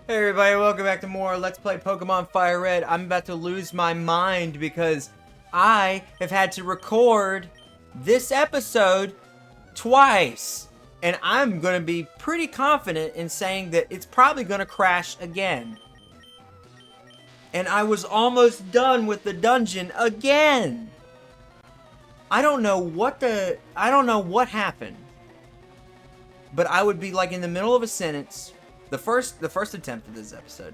Hey everybody, welcome back to more Let's Play Pokemon FireRed. I'm about to lose my mind because I have had to record this episode twice. And I'm going to be pretty confident in saying that it's probably going to crash again. And I was almost done with the dungeon again. I don't know what happened. But I would be like in the middle of a sentence. The first attempt of this episode,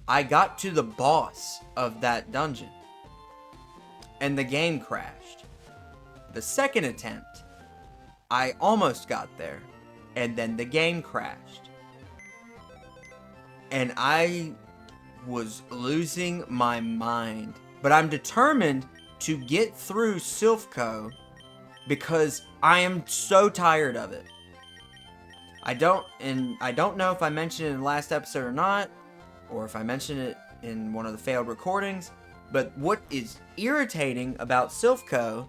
I got to the boss of that dungeon, and the game crashed. The second attempt, I almost got there, and then the game crashed. And I was losing my mind. But I'm determined to get through Silph Co because I am so tired of it. I don't know if I mentioned it in the last episode or not, or if I mentioned it in one of the failed recordings, but what is irritating about Silph Co,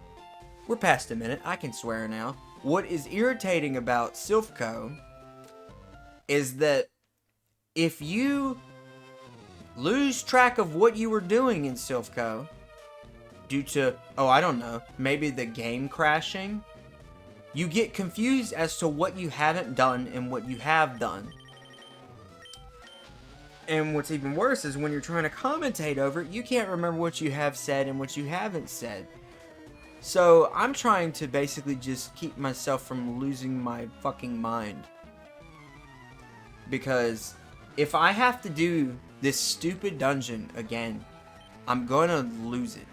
we're past a minute, I can swear now. What is irritating about Silph Co is that if you lose track of what you were doing in Silph Co due to, I don't know, maybe the game crashing, you get confused as to what you haven't done and what you have done. And what's even worse is when you're trying to commentate over it, you can't remember what you have said and what you haven't said. So I'm trying to basically just keep myself from losing my fucking mind. Because if I have to do this stupid dungeon again, I'm gonna lose it.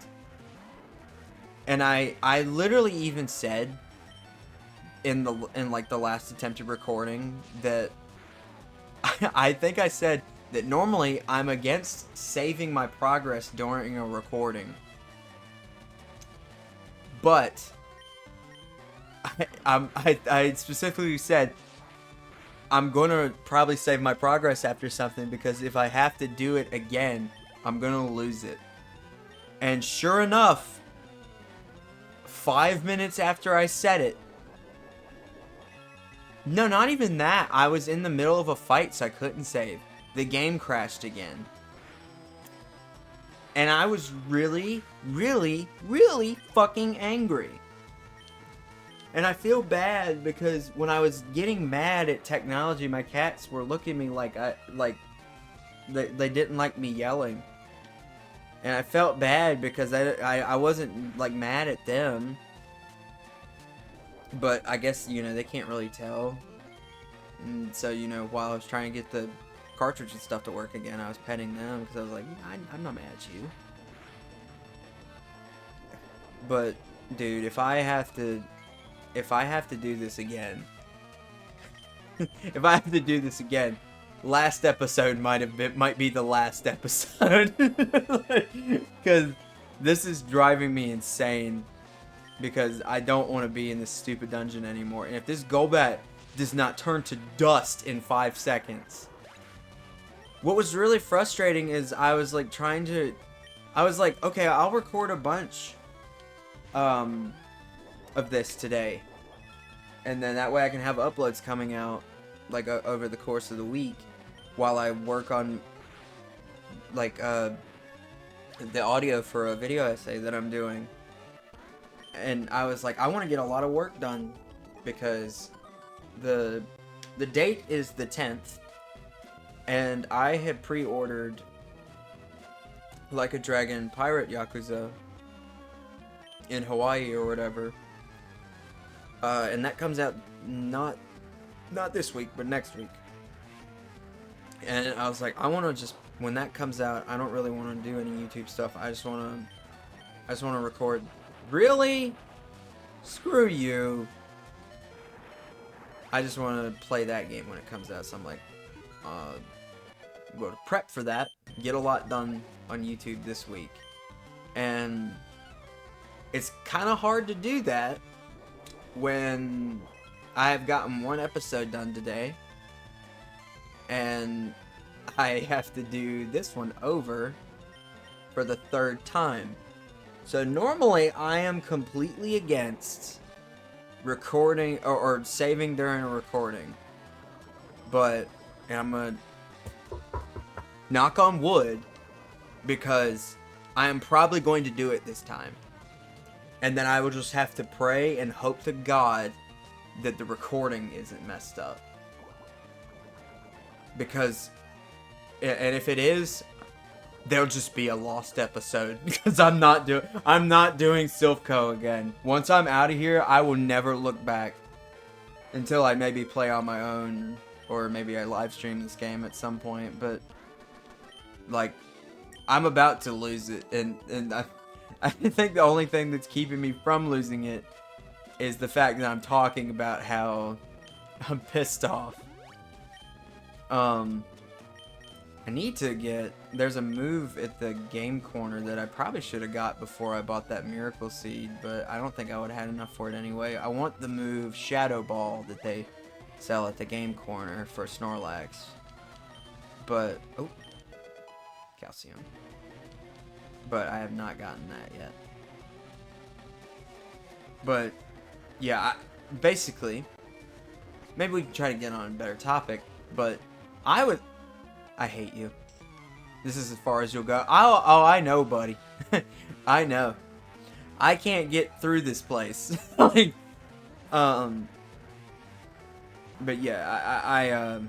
And I literally even said in like the last attempted recording that I think I said that normally I'm against saving my progress during a recording, but I specifically said I'm gonna probably save my progress after something because if I have to do it again, I'm gonna lose it. And sure enough, 5 minutes after I said it, no, not even that. I was in the middle of a fight, so I couldn't save. The game crashed again. And I was really, really, really fucking angry. And I feel bad because when I was getting mad at technology, my cats were looking at me like they didn't like me yelling. And I felt bad because I wasn't like mad at them. But I guess, you know, they can't really tell. And so, you know, while I was trying to get the cartridge and stuff to work again, I was petting them because I was like, I'm not mad at you. But, dude, if I have to do this again, last episode might be the last episode. Because this is driving me insane. Because I don't want to be in this stupid dungeon anymore. And if this Golbat does not turn to dust in 5 seconds. What was really frustrating is I was like, okay, I'll record a bunch of this today. And then that way I can have uploads coming out like over the course of the week while I work on like the audio for a video essay that I'm doing. And I was like, I want to get a lot of work done because the date is the 10th, and I had pre-ordered Like a Dragon Pirate Yakuza in Hawaii or whatever, and that comes out not this week but next week. And I was like, I want to just, when that comes out, I don't really want to do any YouTube stuff. I just want to record. Really? Screw you. I just want to play that game when it comes out. So I'm like, go to prep for that. Get a lot done on YouTube this week. And it's kind of hard to do that when I have gotten one episode done today. And I have to do this one over for the 3rd time. So normally I am completely against recording or saving during a recording. But I'm gonna knock on wood, because I am probably going to do it this time. And then I will just have to pray and hope to God that the recording isn't messed up. Because, and if it is, there'll just be a lost episode. Because I'm not doing Silph Co again. Once I'm out of here, I will never look back. Until I maybe play on my own, or maybe I live stream this game at some point. But, like, I'm about to lose it, and I think the only thing that's keeping me from losing it is the fact that I'm talking about how I'm pissed off. I need to get... There's a move at the game corner that I probably should have got before I bought that Miracle Seed, but I don't think I would have had enough for it anyway. I want the move Shadow Ball that they sell at the game corner for Snorlax. But... Oh. Calcium. But I have not gotten that yet. But, yeah, basically, maybe we can try to get on a better topic, but I hate you. This is as far as you'll go. Oh, I know, buddy. I know. I can't get through this place. Like, but yeah,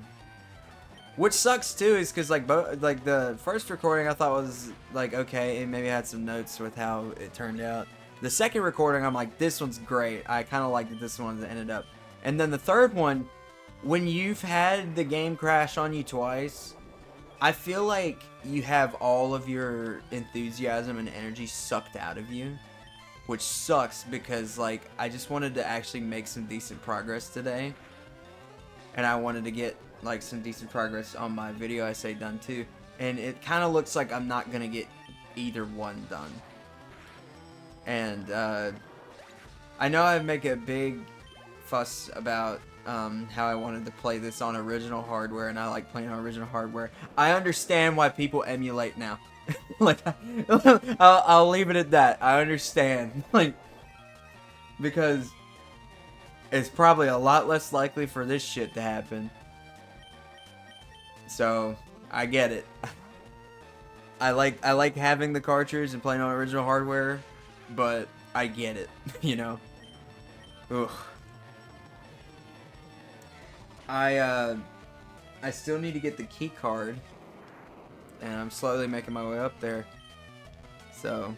which sucks too is because like the first recording I thought was like okay, and maybe I had some notes with how it turned out. The second recording I'm like, this one's great. I kind of liked this one that ended up, and then the third one, when you've had the game crash on you twice, I feel like you have all of your enthusiasm and energy sucked out of you, which sucks because like I just wanted to actually make some decent progress today, and I wanted to get like some decent progress on my video essay done too, and it kind of looks like I'm not gonna get either one done. And I know I make a big fuss about how I wanted to play this on original hardware, and I like playing on original hardware. I understand why people emulate now. Like, I'll leave it at that. I understand. Like, because it's probably a lot less likely for this shit to happen. So, I get it. I like having the cartridge and playing on original hardware, but I get it, you know? Ugh. I still need to get the key card, and I'm slowly making my way up there. So,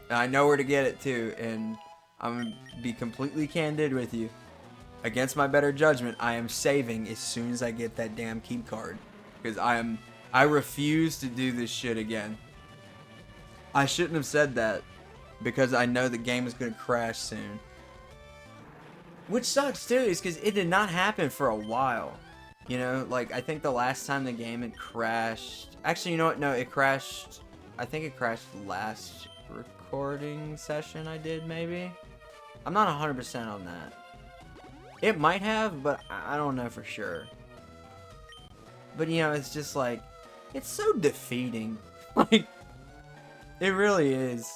I know where to get it too, and I'm gonna be completely candid with you. Against my better judgment, I am saving as soon as I get that damn key card, because I refuse to do this shit again. I shouldn't have said that, because I know the game is gonna crash soon. Which sucks too, is because it did not happen for a while. You know, like, I think the last time the game had crashed... Actually, you know what? No, it crashed... I think it crashed last recording session I did, maybe? I'm not 100% on that. It might have, but I don't know for sure. But, you know, it's just like... It's so defeating. Like, it really is.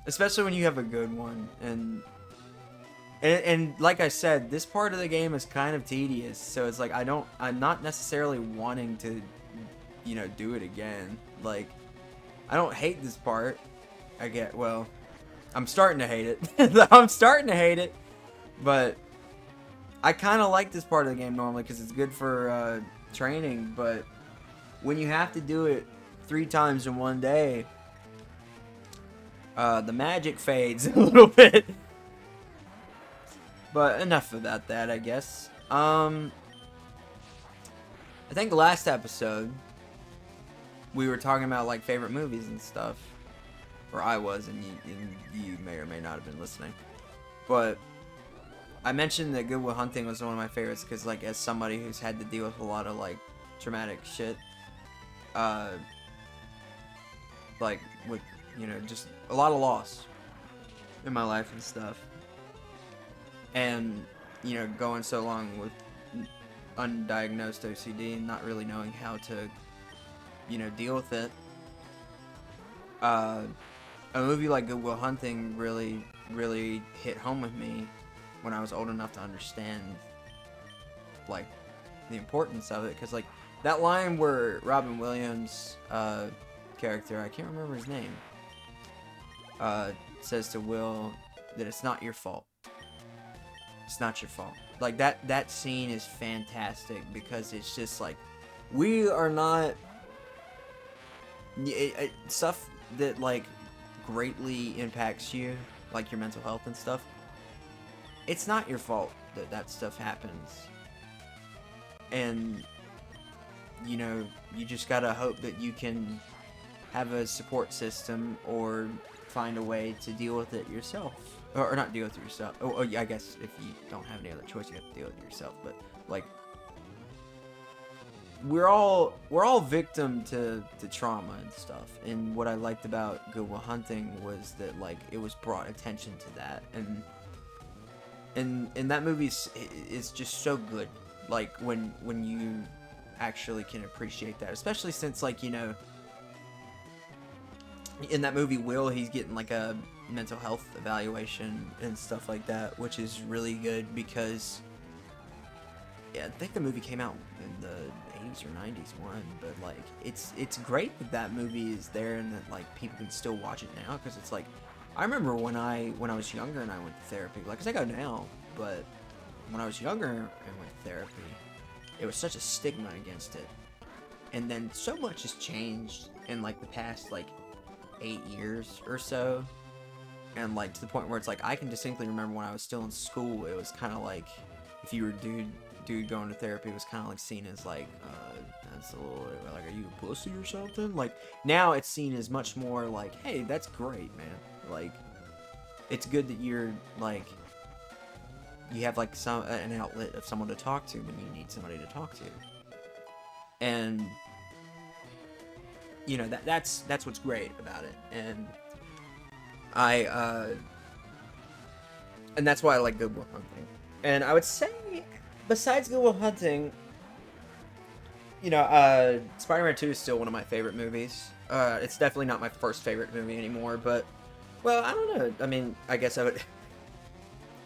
Especially when you have a good one, and like I said, this part of the game is kind of tedious, so it's like I'm not necessarily wanting to, you know, do it again. Like, I don't hate this part. Well, I'm starting to hate it. I'm starting to hate it, but I kind of like this part of the game normally because it's good for training, but when you have to do it 3 times in one day, the magic fades a little bit. But enough about that, I guess. I think last episode we were talking about like favorite movies and stuff, or I was, and you may or may not have been listening. But I mentioned that Good Will Hunting was one of my favorites because, like, as somebody who's had to deal with a lot of like traumatic shit, like with, you know, just a lot of loss in my life and stuff. And, you know, going so long with undiagnosed OCD and not really knowing how to, you know, deal with it. A movie like Good Will Hunting really, really hit home with me when I was old enough to understand, like, the importance of it. Because, like, That line where Robin Williams, character, I can't remember his name, says to Will that it's not your fault. It's not your fault. Like, that scene is fantastic because it's just like, we are not... stuff that, like, greatly impacts you, like your mental health and stuff, it's not your fault that that stuff happens. And, you know, you just gotta hope that you can have a support system or find a way to deal with it yourself. Or not deal with it yourself. Oh, yeah, I guess if you don't have any other choice, you have to deal with it yourself. But, like, we're all victim to trauma and stuff. And what I liked about Good Will Hunting was that, like, it was brought attention to that. And that movie is just so good. Like, when you actually can appreciate that. Especially since, like, you know, in that movie, Will, he's getting, like, a mental health evaluation and stuff like that, which is really good because, yeah, I think the movie came out in the 80s or 90s one, but, like, it's great that that movie is there and that, like, people can still watch it now, because it's like, I remember when I was younger and I went to therapy, like, 'cause I go now, but when I was younger and went to therapy, it was such a stigma against it, and then so much has changed in, like, the past, like, 8 years or so, and, like, to the point where it's like, I can distinctly remember when I was still in school, it was kind of like, if you were dude going to therapy, it was kind of like seen as like, that's a little, like, are you a pussy or something? Like, now it's seen as much more like, hey, that's great, man. Like, it's good that you're, like, you have, like, an outlet of someone to talk to when you need somebody to talk to. And, you know, that's what's great about it. And and that's why I like Good Will Hunting. And I would say, besides Good Will Hunting, you know, Spider-Man 2 is still one of my favorite movies. It's definitely not my first favorite movie anymore, but, well, I don't know. I mean, I guess I would...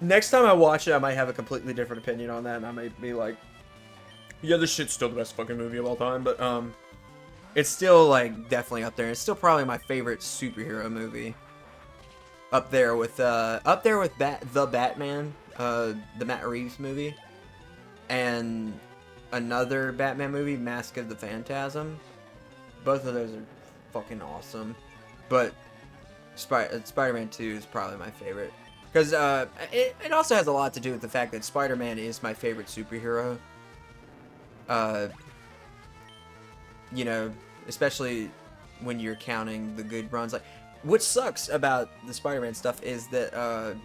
Next time I watch it, I might have a completely different opinion on that, and I might be like, yeah, this shit's still the best fucking movie of all time, but, it's still, like, definitely up there. It's still probably my favorite superhero movie. Up there with The Batman, the Matt Reeves movie, and another Batman movie, Mask of the Phantasm. Both of those are fucking awesome. But Spider-Man 2 is probably my favorite. Because it also has a lot to do with the fact that Spider-Man is my favorite superhero. You know, especially when you're counting the good runs. Like, what sucks about the Spider-Man stuff is that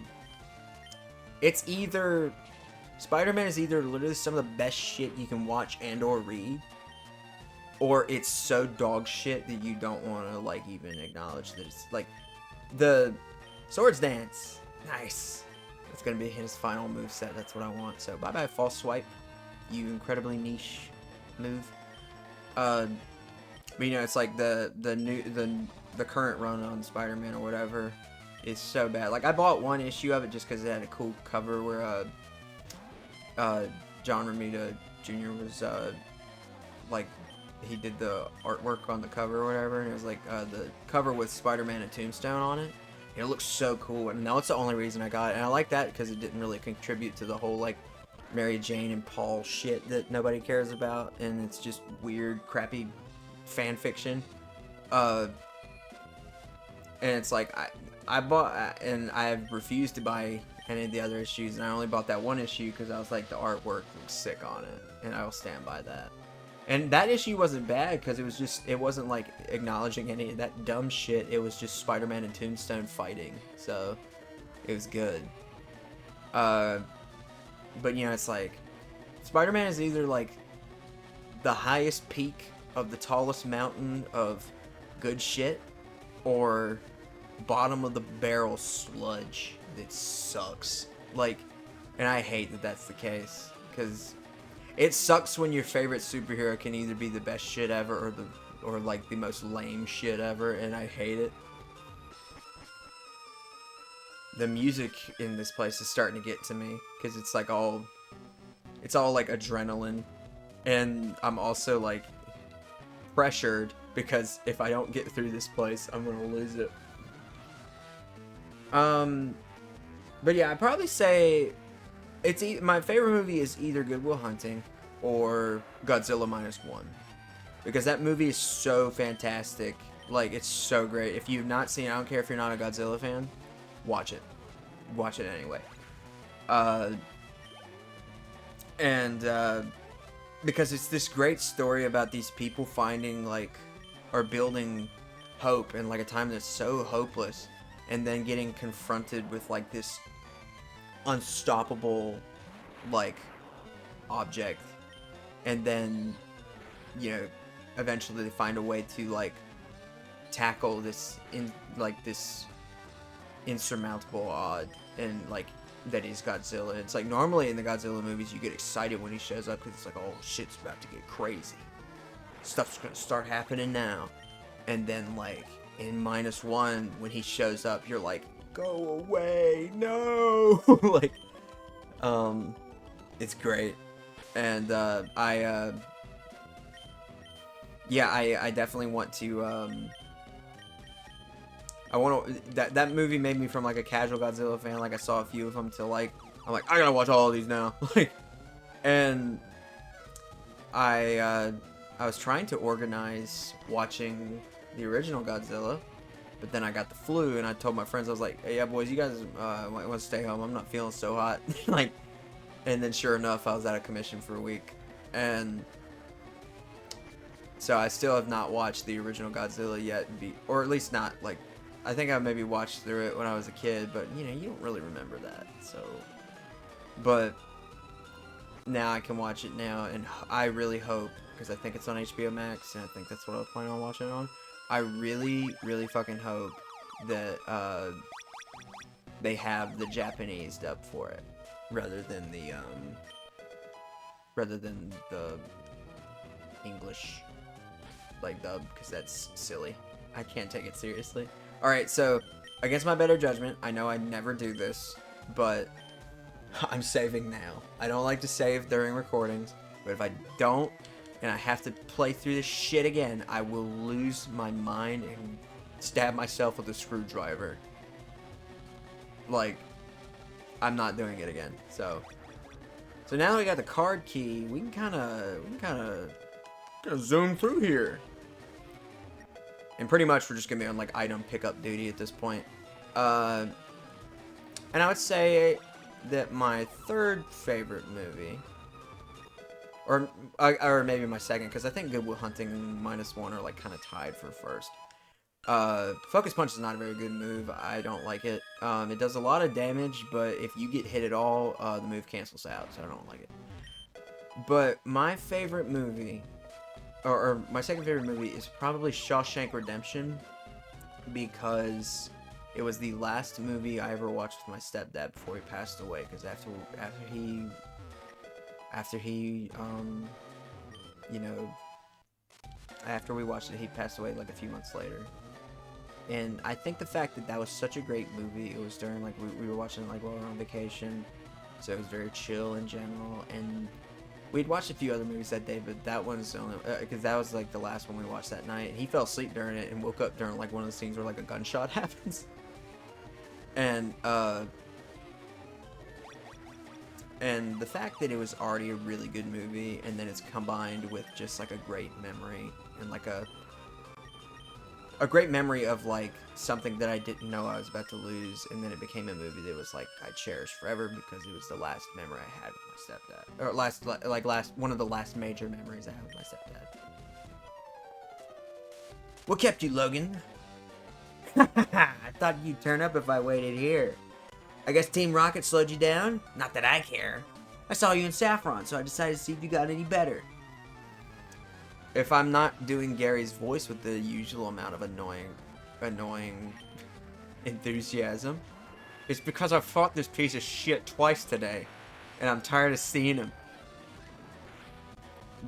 it's either... Spider-Man is either literally some of the best shit you can watch and or read, or it's so dog shit that you don't want to, like, even acknowledge that it's, like, the Swords Dance. Nice. That's going to be his final moveset. That's what I want. So, bye-bye, False Swipe. You incredibly niche move. But, you know, it's like the current run on Spider-Man or whatever is so bad. Like, I bought one issue of it just because it had a cool cover where, John Romita Jr. was, like, he did the artwork on the cover or whatever, and it was, like, the cover with Spider-Man and Tombstone on it. And it looks so cool, and that's the only reason I got it. And I like that because it didn't really contribute to the whole, like, Mary Jane and Paul shit that nobody cares about, and it's just weird, crappy fan fiction. And it's like, I bought, and I refused to buy any of the other issues, and I only bought that one issue because I was like, the artwork looks sick on it, and I will stand by that. And that issue wasn't bad because it wasn't like acknowledging any of that dumb shit. It was just Spider-Man and Tombstone fighting, so it was good. But you know, it's like, Spider-Man is either like the highest peak of the tallest mountain of good shit, or bottom of the barrel sludge that sucks. Like, and I hate that that's the case, because it sucks when your favorite superhero can either be the best shit ever or like the most lame shit ever, and I hate it. The music in this place is starting to get to me, because it's all like adrenaline And I'm also like pressured because if I don't get through this place, I'm gonna lose it. But yeah, I'd probably say my favorite movie is either Good Will Hunting or Godzilla -1, because that movie is so fantastic. Like, it's so great. If you've not seen it, I don't care if you're not a Godzilla fan, watch it. Watch it anyway. Because it's this great story about these people finding, like, or building hope in, like, a time that's so hopeless, and then getting confronted with, like, this unstoppable, like, object, and then, you know, eventually they find a way to, like, tackle this this insurmountable odd, and like that is Godzilla. It's like normally in the Godzilla movies you get excited when he shows up because it's like, oh, shit's about to get crazy, stuff's gonna start happening now. And then like in -1 when he shows up, you're like, go away, no. Like it's great. And I definitely want to that movie made me from like a casual Godzilla fan, like I saw a few of them, to like I'm like, I gotta watch all of these now. Like, and I was trying to organize watching the original Godzilla, but then I got the flu, and I told my friends, I was like, hey, yeah, boys, you guys want to stay home, I'm not feeling so hot. Like, and then sure enough, I was out of commission for a week, and so I still have not watched the original Godzilla yet, or at least not like, I think I maybe watched through it when I was a kid, but you know, you don't really remember that. So, but now I can watch it now, and I really hope, because I think it's on HBO Max, and I think that's what I was planning on watching it on. I really, really fucking hope that they have the Japanese dub for it, rather than the English like dub, because that's silly. I can't take it seriously. Alright, so against my better judgment, I know I never do this, but I'm saving now. I don't like to save during recordings, but if I don't and I have to play through this shit again, I will lose my mind and stab myself with a screwdriver. Like, I'm not doing it again. So now that we got the card key, we can kind of zoom through here. And pretty much we're just gonna be on like item pickup duty at this point. And I would say that my third favorite movie, or maybe my second, because I think Good Will Hunting -1 are like kind of tied for first. Focus Punch is not a very good move. I don't like it. It does a lot of damage, but if you get hit at all, the move cancels out, so I don't like it. But my favorite movie, or my second favorite movie, is probably Shawshank Redemption, because it was the last movie I ever watched with my stepdad before he passed away. Because after we watched it, he passed away like a few months later. And I think the fact that was such a great movie, it was during like we were watching like while we were on vacation, so it was very chill in general. And we'd watched a few other movies that day, but that one's only because that was like the last one we watched that night. And he fell asleep during it and woke up during like one of the scenes where like a gunshot happens. And the fact that it was already a really good movie, and then it's combined with just like a great memory, and like a great memory of like something that I didn't know I was about to lose, and then it became a movie that was like I cherished forever because it was the last memory I had with my stepdad, or one of the last major memories I had with my stepdad. What kept you, Logan? I thought you'd turn up if I waited here. I guess Team Rocket slowed you down? Not that I care. I saw you in Saffron, so I decided to see if you got any better. If I'm not doing Gary's voice with the usual amount of annoying enthusiasm, it's because I fought this piece of shit twice today, and I'm tired of seeing him.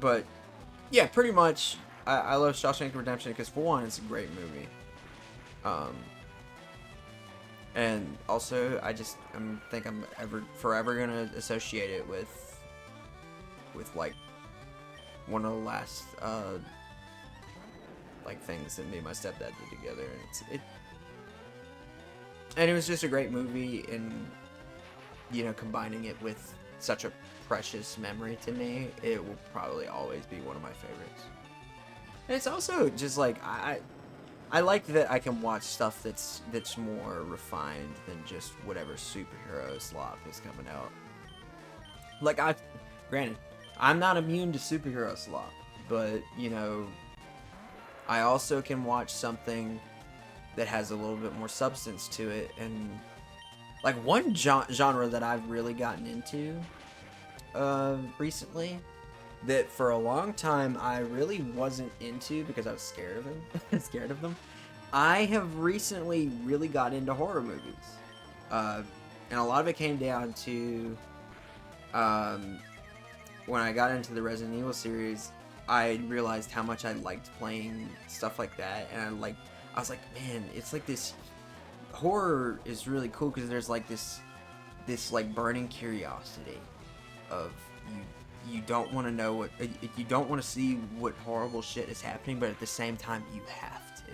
But yeah, pretty much, I love Shawshank Redemption because, for one, it's a great movie. And also, I think I'm forever gonna associate it with like one of the last like things that me and my stepdad did together, and and it was just a great movie, and you know, combining it with such a precious memory to me, it will probably always be one of my favorites. And it's also just like I like that I can watch stuff that's more refined than just whatever superhero slop is coming out. Like, granted, I'm not immune to superhero slop, but you know, I also can watch something that has a little bit more substance to it. And like, one genre that I've really gotten into recently, that for a long time I really wasn't into because I was scared of them. I have recently really got into horror movies, and a lot of it came down to when I got into the Resident Evil series. I realized how much I liked playing stuff like that, and I was like, man, it's like this horror is really cool because there's like this like burning curiosity of you don't want to know what, you don't want to see what horrible shit is happening, but at the same time you have to.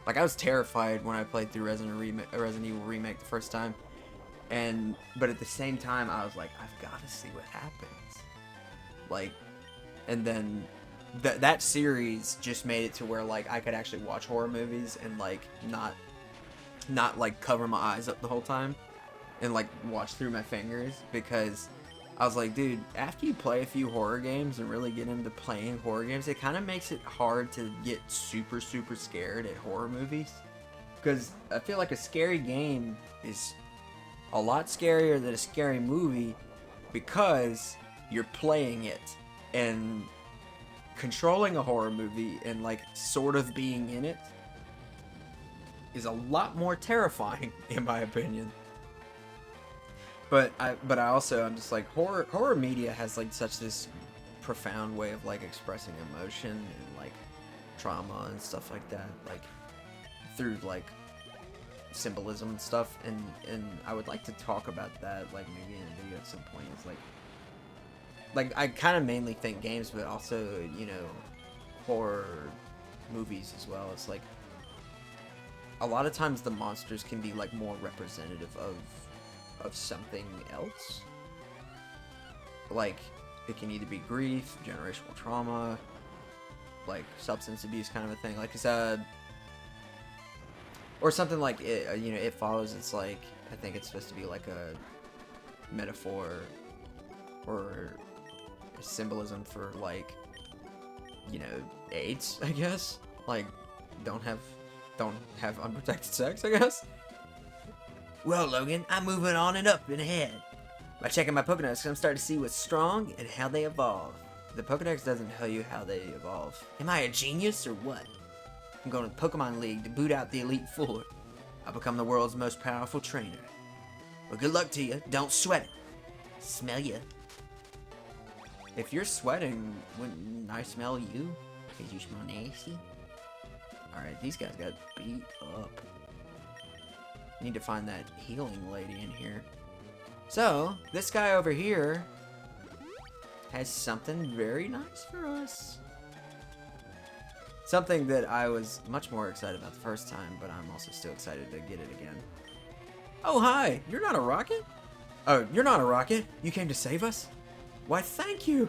Like, I was terrified when I played through Resident Evil Remake the first time, but at the same time I was like, I've got to see what happens. Like, and then that series just made it to where like I could actually watch horror movies and like not like cover my eyes up the whole time and like watch through my fingers, because I was like, dude, after you play a few horror games and really get into playing horror games, it kind of makes it hard to get super scared at horror movies, because I feel like a scary game is a lot scarier than a scary movie because you're playing it, and controlling a horror movie and like sort of being in it is a lot more terrifying, in my opinion. But I'm just like, horror media has like such this profound way of like expressing emotion and like trauma and stuff like that, like through like symbolism and stuff, and I would like to talk about that like maybe in a video at some point. It's like I kind of mainly think games, but also, you know, horror movies as well. It's like a lot of times the monsters can be like more representative of something else. Like, it can either be grief, generational trauma, like substance abuse kind of a thing. Like, it's or something like it, you know, It Follows. It's like, I think it's supposed to be like a metaphor or a symbolism for like, you know, AIDS, I guess. Like, don't have unprotected sex, I guess. Well, Logan, I'm moving on and up and ahead. By checking my Pokédex, I'm starting to see what's strong and how they evolve. The Pokédex doesn't tell you how they evolve. Am I a genius or what? I'm going to the Pokemon League to boot out the Elite Four. I'll become the world's most powerful trainer. Well, good luck to you. Don't sweat it. Smell ya. If you're sweating, wouldn't I smell you? Because you smell nasty. Alright, these guys got beat up. Need to find that healing lady in here. So, this guy over here has something very nice for us. Something that I was much more excited about the first time, but I'm also still excited to get it again. Oh, hi! You're not a rocket? Oh, you're not a rocket? You came to save us? Why, thank you!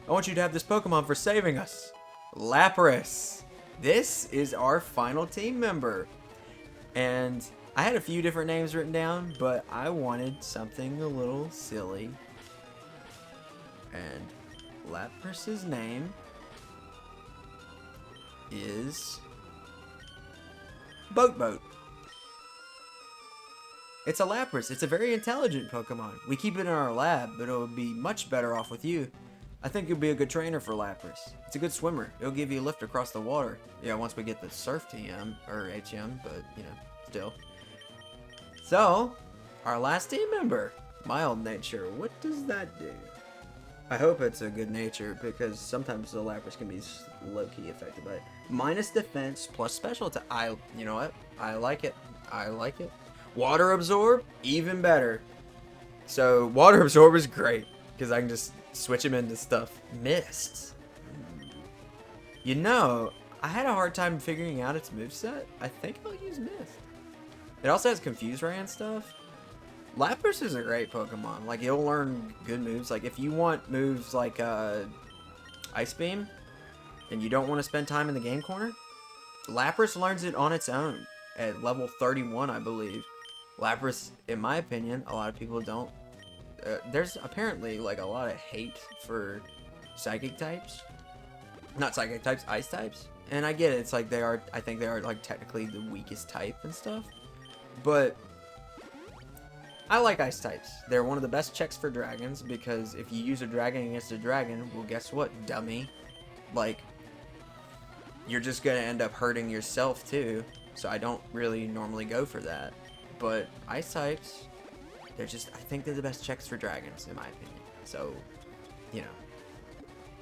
I want you to have this Pokemon for saving us. Lapras! This is our final team member. And I had a few different names written down, but I wanted something a little silly. And Lapras's name is Boat. It's a Lapras. It's a very intelligent Pokemon. We keep it in our lab, but it'll be much better off with you. I think you'll be a good trainer for Lapras. It's a good swimmer. It'll give you a lift across the water. Yeah, once we get the Surf TM, or HM, but, you know, still. So, our last team member, Mild Nature. What does that do? I hope it's a good nature, because sometimes the Lapras can be low-key affected by it. Minus defense, plus special attack. You know what? I like it. I like it. Water Absorb, even better. So, Water Absorb is great, because I can just switch him into stuff. Mist. You know, I had a hard time figuring out its moveset. I think I'll use Mist. It also has Confuse Ray and stuff. Lapras is a great Pokemon. Like, it'll learn good moves. Like, if you want moves like Ice Beam, and you don't want to spend time in the game corner, Lapras learns it on its own at level 31, I believe. Lapras, in my opinion, a lot of people don't. There's apparently, like, a lot of hate for Psychic types. Not Psychic types, Ice types. And I get it. It's like I think they are, like, technically the weakest type and stuff. But I like Ice types. They're one of the best checks for dragons, because if you use a dragon against a dragon, well, guess what, dummy? Like, you're just gonna end up hurting yourself too. So I don't really normally go for that. But Ice types, I think they're the best checks for dragons, in my opinion. So, you know.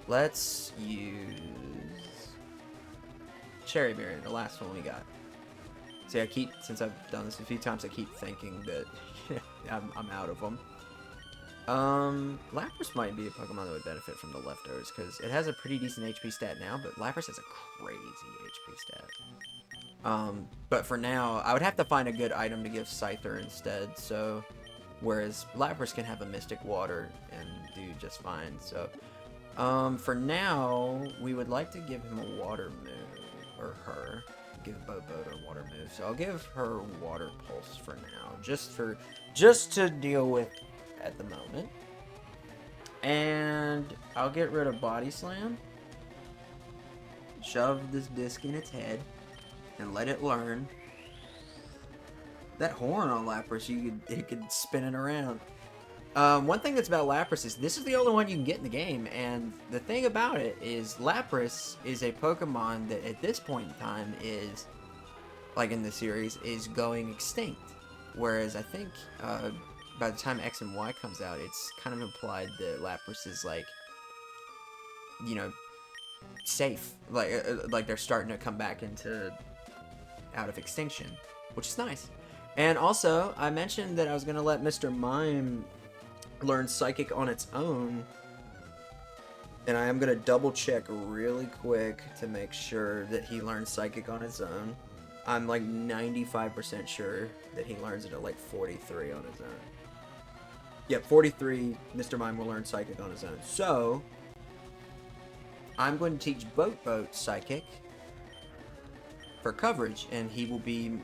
Let's use Cherry Berry, the last one we got. See, since I've done this a few times, I keep thinking that I'm out of them. Lapras might be a Pokemon that would benefit from the leftovers, because it has a pretty decent HP stat now, but Lapras has a crazy HP stat. But for now, I would have to find a good item to give Scyther instead, so, whereas Lapras can have a Mystic Water and do just fine, so, for now, we would like to give him a Water move, or her. Give Bobo a water move, so I'll give her Water Pulse for now, just to deal with at the moment. And I'll get rid of Body Slam, shove this disc in its head, and let it learn. That horn on Lapras, it could spin it around. One thing that's about Lapras is this is the only one you can get in the game, and the thing about it is Lapras is a Pokemon that at this point in time is, like in the series, is going extinct. Whereas I think by the time X and Y comes out, it's kind of implied that Lapras is, like, you know, safe. Like they're starting to come back out of extinction, which is nice. And also, I mentioned that I was going to let Mr. Mime learn Psychic on its own, and I am going to double check really quick to make sure that he learns Psychic on its own. I'm like 95% sure that he learns it at like 43 on his own. Yep, 43, Mr. Mime will learn Psychic on his own. So, I'm going to teach Boat Psychic for coverage, and he will be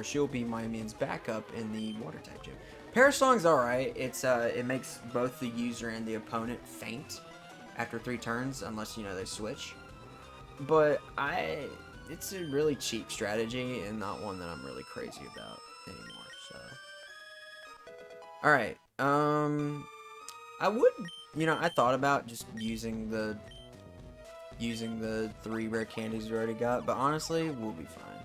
she'll be Mimian's backup in the Water type gym. Parasong's alright. It makes both the user and the opponent faint after 3 turns, unless, they switch. But it's a really cheap strategy, and not one that I'm really crazy about anymore, so. Alright, I would, I thought about just using the 3 rare candies we already got, but honestly, we'll be fine.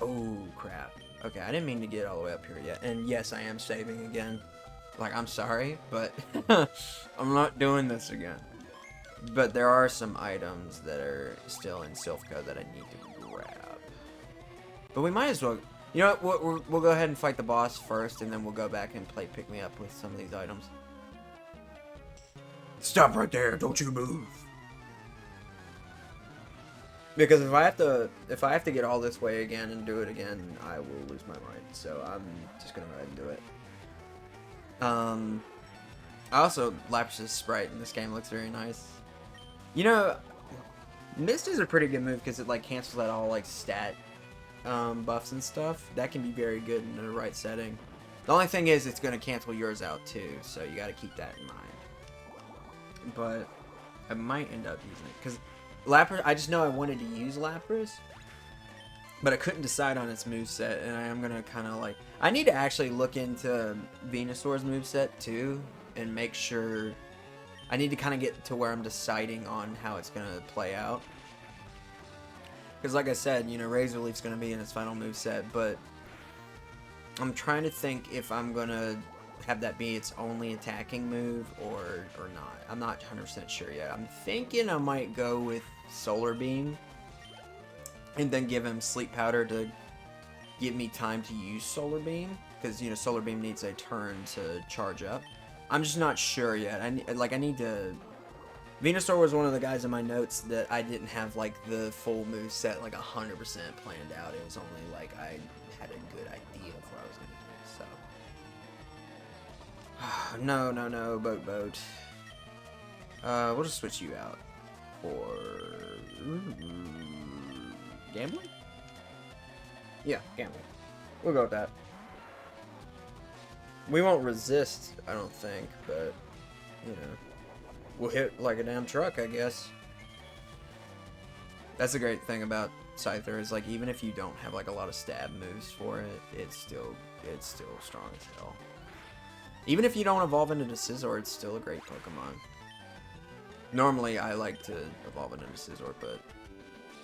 Oh, crap. Okay, I didn't mean to get all the way up here yet. And yes, I am saving again. Like, I'm sorry, but I'm not doing this again. But there are some items that are still in Silph Co that I need to grab. But we might as well... You know what, we'll go ahead and fight the boss first, and then we'll go back and play Pick Me Up with some of these items. Stop right there, don't you move. Because if I have to get all this way again and do it again, I will lose my mind. So I'm just gonna go ahead and do it. I also Lapras' sprite in this game looks very nice. Mist is a pretty good move because it like cancels out all like stat buffs and stuff. That can be very good in the right setting. The only thing is it's gonna cancel yours out too, so you gotta keep that in mind. But I might end up using it because Lapras, I just know I wanted to use Lapras, but I couldn't decide on its moveset, and I am going to kind of like... I need to actually look into Venusaur's moveset too, and make sure... I need to kind of get to where I'm deciding on how it's going to play out. Because like I said, Razor Leaf's going to be in its final moveset, but I'm trying to think if I'm going to have that be its only attacking move or not. I'm not 100% sure yet. I'm thinking I might go with Solar Beam and then give him Sleep Powder to give me time to use Solar Beam, because Solar Beam needs a turn to charge up. I'm just not sure yet. I need to Venusaur was one of the guys in my notes that I didn't have like the full move set like 100% planned out. It was only like I had a good idea of what I was gonna do. So no, boat. We'll just switch you out for gambling. Yeah, gambling. We'll go with that. We won't resist, I don't think, but you know. We'll hit like a damn truck, I guess. That's the great thing about Scyther is like even if you don't have like a lot of stab moves for it, it's still strong as hell. Even if you don't evolve into the Scizor, it's still a great Pokemon. Normally I like to evolve into the Scizor, but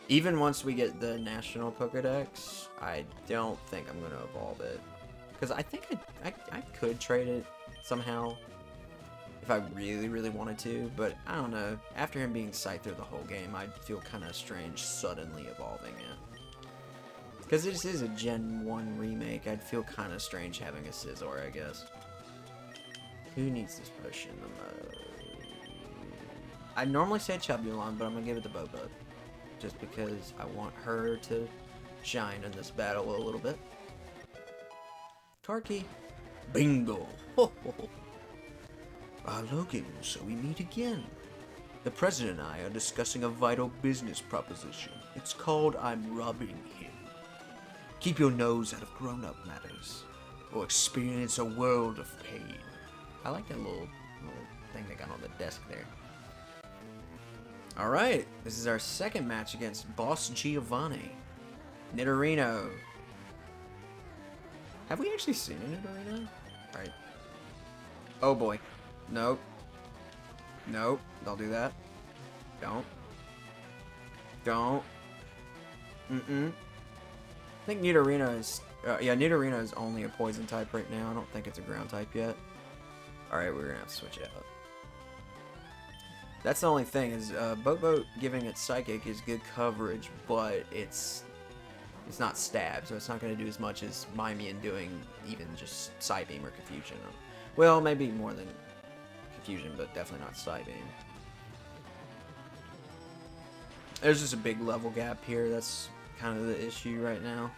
even once we get the National Pokedex, I don't think I'm gonna evolve it. Because I think I could trade it somehow. If I really wanted to, but I don't know. After him being Scyther the whole game, I'd feel kind of strange suddenly evolving it. Because this is a Gen 1 remake, I'd feel kind of strange having a Scizor, I guess. Who needs this potion the most? I normally say Chubulon, but I'm going to give it to Boba. Just because I want her to shine in this battle a little bit. Tarky. Bingo! Ho, ho, ho. Logan, so we meet again. The President and I are discussing a vital business proposition. It's called I'm Robbing Him. Keep your nose out of grown-up matters, or experience a world of pain. I like that little thing they got on the desk there. Alright, this is our second match against Boss Giovanni. Nidorino. Have we actually seen a Nidorino? Alright. Oh boy. Nope. Nope. Don't do that. Don't. I think Nidorino is... yeah, Nidorino is only a poison type right now. I don't think it's a ground type yet. Alright, we're gonna have to switch it out. That's the only thing, is Boat giving it Psychic is good coverage, but it's not stab, so it's not gonna do as much as Mimian doing even just Psybeam or Confusion. Well, maybe more than Confusion, but definitely not Psybeam. There's just a big level gap here. That's kind of the issue right now.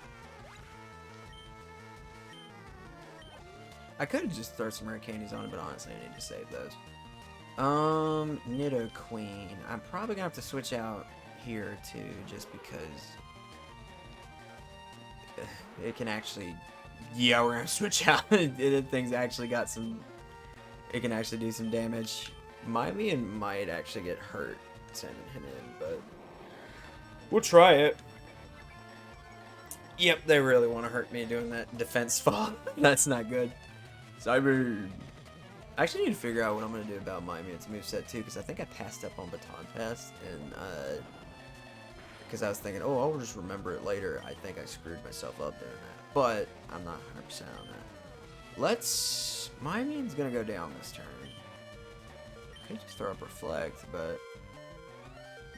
I could just throw some rare candies on it, but honestly, I need to save those. Nidoqueen. I'm probably gonna have to switch out here too, just because it can actually. Yeah, we're gonna switch out. The thing's actually got some. It can actually do some damage. Mimian might actually get hurt sending him in, but we'll try it. Yep, they really want to hurt me doing that defense fall. That's not good. Cyber. I actually need to figure out what I'm going to do about Mimian's moveset too, because I think I passed up on Baton Pass, and because I was thinking, oh, I'll just remember it later. I think I screwed myself up doing that, but I'm not 100% on that. Mimian's going to go down this turn. Could just throw up Reflect, but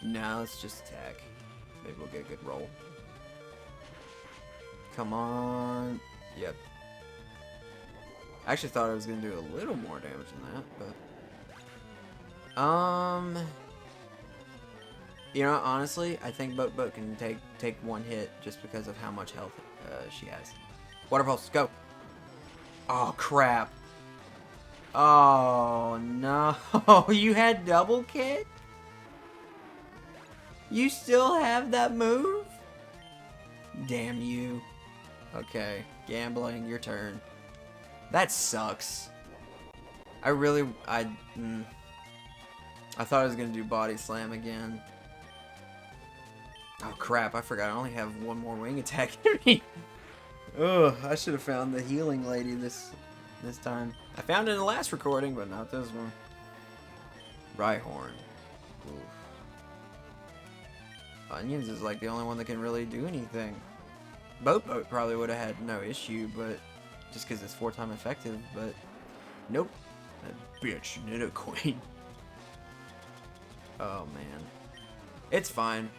no, let's just attack. Maybe we'll get a good roll. Come on. Yep. I actually thought I was going to do a little more damage than that, but... You know, honestly, I think Boat can take one hit just because of how much health she has. Water Pulse, go! Oh, crap. Oh, no. You had double kick? You still have that move? Damn you. Okay, gambling, your turn. That sucks. I thought I was gonna do Body Slam again. Oh crap, I forgot I only have one more wing attack in me. Ugh, I should have found the healing lady this time. I found it in the last recording, but not this one. Rhyhorn. Oof. Onions is like the only one that can really do anything. Boat probably would have had no issue, but just because it's 4-time effective, but nope. That bitch, Nidoqueen. Oh man. It's fine.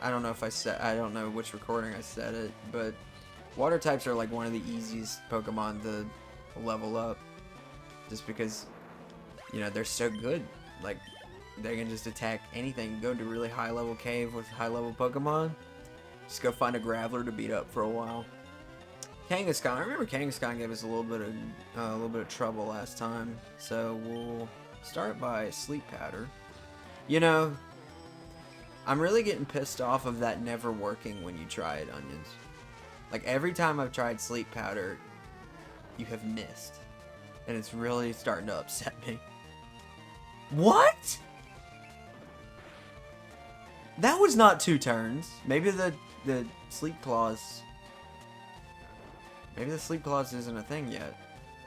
I don't know if I don't know which recording I said it, but water types are like one of the easiest Pokemon to level up. Just because, you know, they're so good. Like, they can just attack anything. Go to a really high level cave with high level Pokemon. Just go find a Graveler to beat up for a while. Kangaskhan. I remember Kangaskhan gave us a little bit of trouble last time. So we'll start by Sleep Powder. You know, I'm really getting pissed off of that never working when you try it, Onions. Like, every time I've tried Sleep Powder, you have missed. And it's really starting to upset me. What? That was not 2 turns. Maybe the Sleep Claws... Maybe the Sleep Claws isn't a thing yet.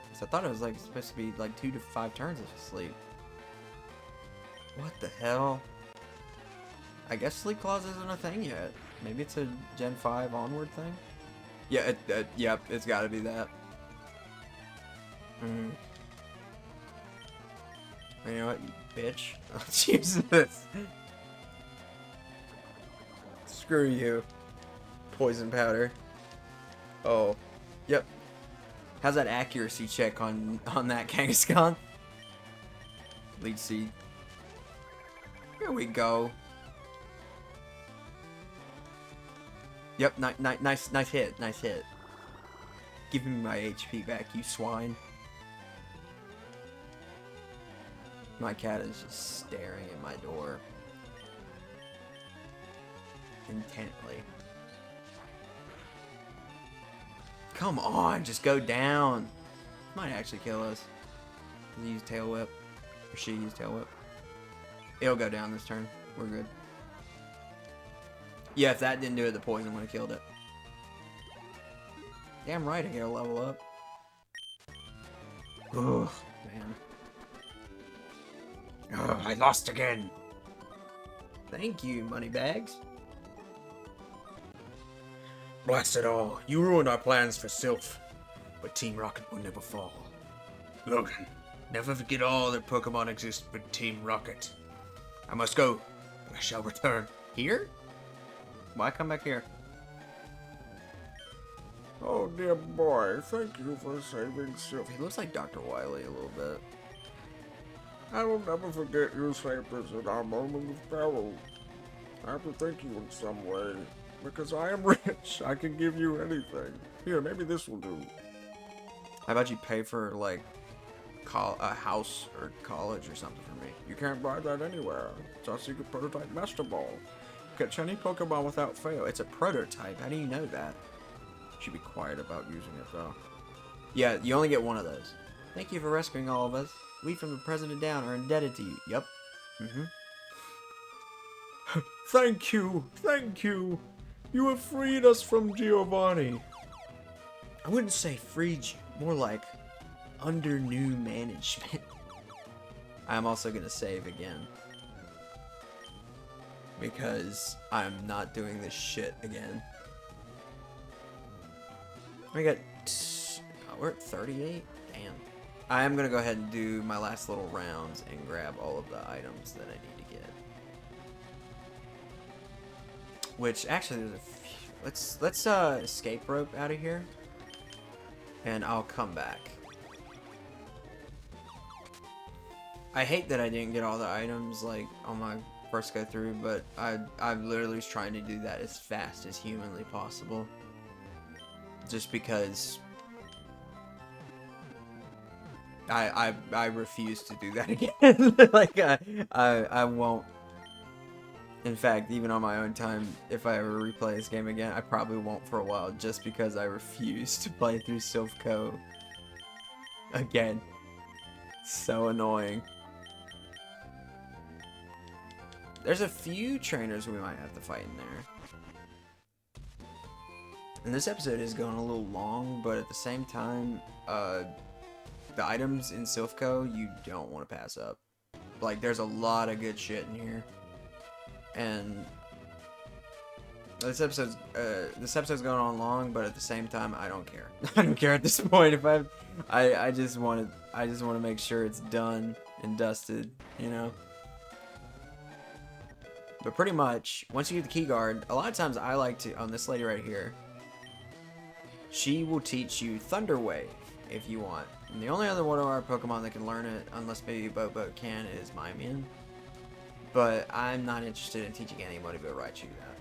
Because I thought it was, like, supposed to be, like, 2 to 5 turns of sleep. What the hell? I guess Sleep Claws isn't a thing yet. Maybe it's a Gen 5 onward thing? Yeah, yep, it's gotta be that. You know what, you bitch? Let's use this. Screw you. Poison Powder. Oh. Yep. How's that accuracy check on that Kangaskhan? Lead Seed. Here we go. Yep, nice hit, nice hit. Give me my HP back, you swine. My cat is just staring at my door. Intently. Come on, just go down. Might actually kill us. Does he use Tail Whip? Or she use Tail Whip? It'll go down this turn. We're good. Yeah, if that didn't do it, the poison would have killed it. Damn right, I get a level up. Ugh, man. Ugh, I lost again. Thank you, Moneybags. Blast it all. You ruined our plans for Silph, but Team Rocket will never fall. Logan, never forget all that Pokemon exist but Team Rocket. I must go, but I shall return. Here? Why come back here? Oh dear boy, thank you for saving Silph. He looks like Dr. Wily a little bit. I will never forget your savings in our moment of peril. I have to thank you in some way, because I am rich. I can give you anything. Here, maybe this will do. How about you pay for, like, a house or college or something for me? You can't buy that anywhere. It's our secret prototype Master Ball. Catch any Pokemon without fail. It's a prototype. How do you know that? Should be quiet about using it, though. Yeah, you only get one of those. Thank you for rescuing all of us. We from the president down are indebted to you. Yep. Thank you. Thank you. You have freed us from Giovanni. I wouldn't say freed you. More like under new management. I'm also going to save again. Because I'm not doing this shit again. We got... we're at 38? Damn. I am going to go ahead and do my last little rounds and grab all of the items that I need to get. Which, actually, there's a few... Let's escape rope out of here. And I'll come back. I hate that I didn't get all the items, like, on my first go through, but I literally was trying to do that as fast as humanly possible. Just because... I refuse to do that again. Like, I won't. In fact, even on my own time, if I ever replay this game again, I probably won't for a while, just because I refuse to play through Silph Co. again. So annoying. There's a few trainers we might have to fight in there. And this episode is going a little long, but at the same time, the items in Silph Co. you don't want to pass up. Like, there's a lot of good shit in here. And this episode's going on long, but at the same time, I don't care. I don't care at this point. If I just want to make sure it's done and dusted, you know. But pretty much, once you get the key guard, a lot of times I like to, on this lady right here, she will teach you Thunder Wave if you want. And the only other one of our Pokemon that can learn it, unless maybe Bobo can, is Mimian. But I'm not interested in teaching anybody but Raichu that.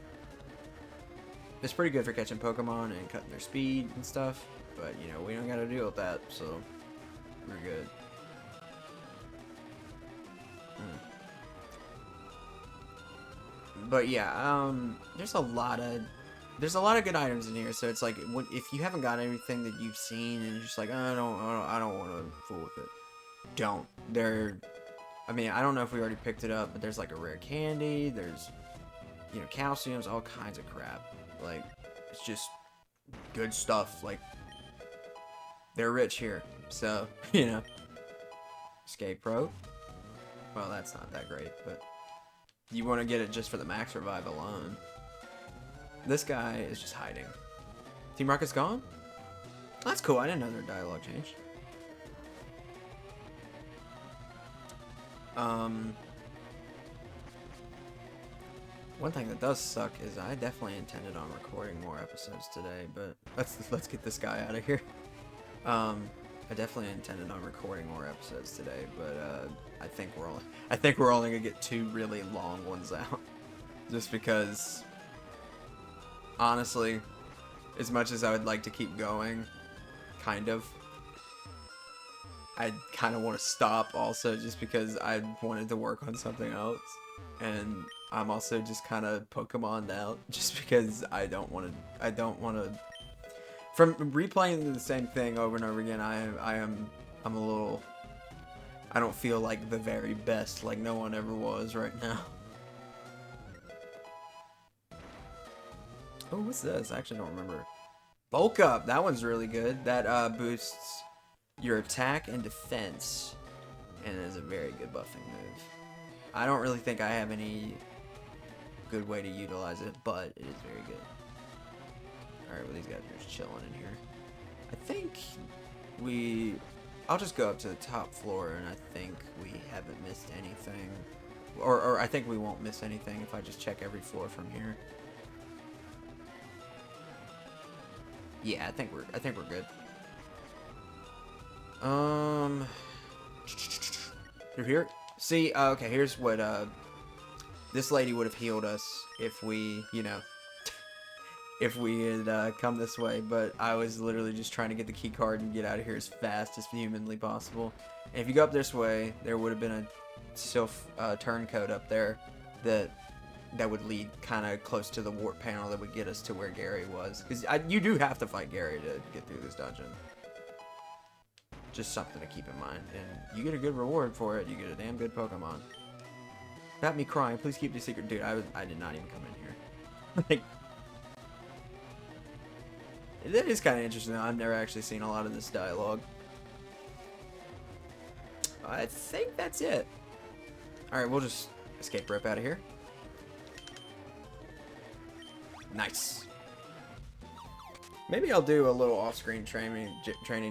It's pretty good for catching Pokemon and cutting their speed and stuff, but you know, we don't gotta deal with that, so we're good. But yeah, there's a lot of good items in here, so it's like if you haven't got everything that you've seen and you're just like, I don't want to fool with it. Don't. I mean, I don't know if we already picked it up, but there's like a rare candy, there's, you know, calciums, all kinds of crap. Like, it's just good stuff. Like, they're rich here, so, you know. Escape Pro. Well, that's not that great, but you want to get it just for the max revive alone. This guy is just hiding. Team Rocket's gone? That's cool. I didn't know their dialogue changed. One thing that does suck is I definitely intended on recording more episodes today, but let's get this guy out of here. I definitely intended on recording more episodes today, but I think we're only gonna get 2 really long ones out, just because. Honestly, as much as I would like to keep going, I kind of want to stop also, just because I wanted to work on something else, and I'm also just kind of Pokemon'd out, just because I don't want to. From replaying the same thing over and over again, I'm a little. I don't feel like the very best, like no one ever was right now. Oh, what's this? I actually don't remember. Bulk Up! That one's really good. That boosts your attack and defense, and is a very good buffing move. I don't really think I have any good way to utilize it, but it is very good. Alright, well, these guys are just chilling in here. I think I'll just go up to the top floor, and I think we haven't missed anything. Or I think we won't miss anything if I just check every floor from here. Yeah, I think we're good. Through here? See, okay, here's what, this lady would have healed us if we, you know, if we had, come this way, but I was literally just trying to get the key card and get out of here as fast as humanly possible. And if you go up this way, there would have been a Silph, turncoat up there that would lead kind of close to the warp panel that would get us to where Gary was. Because you do have to fight Gary to get through this dungeon. Just something to keep in mind. And you get a good reward for it. You get a damn good Pokemon. Not me crying. Please keep the secret. Dude, I did not even come in here. Like, that is kind of interesting. I've never actually seen a lot of this dialogue. I think that's it. Alright, we'll just escape rip out of here. Nice. Maybe I'll do a little off-screen training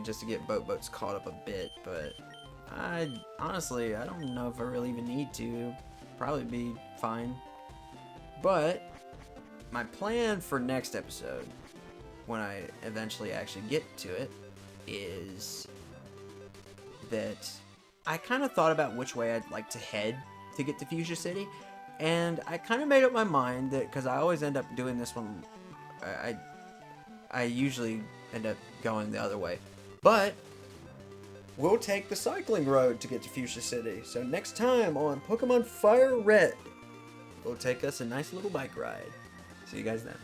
just to get Boats caught up a bit, but honestly, I don't know if I really even need to. Probably be fine. But my plan for next episode, when I eventually actually get to it, is that I kind of thought about which way I'd like to head to get to Fuchsia City. And I kind of made up my mind that, because I always end up doing this one, I usually end up going the other way. But we'll take the cycling road to get to Fuchsia City. So next time on Pokemon FireRed, we'll take us a nice little bike ride. See you guys then.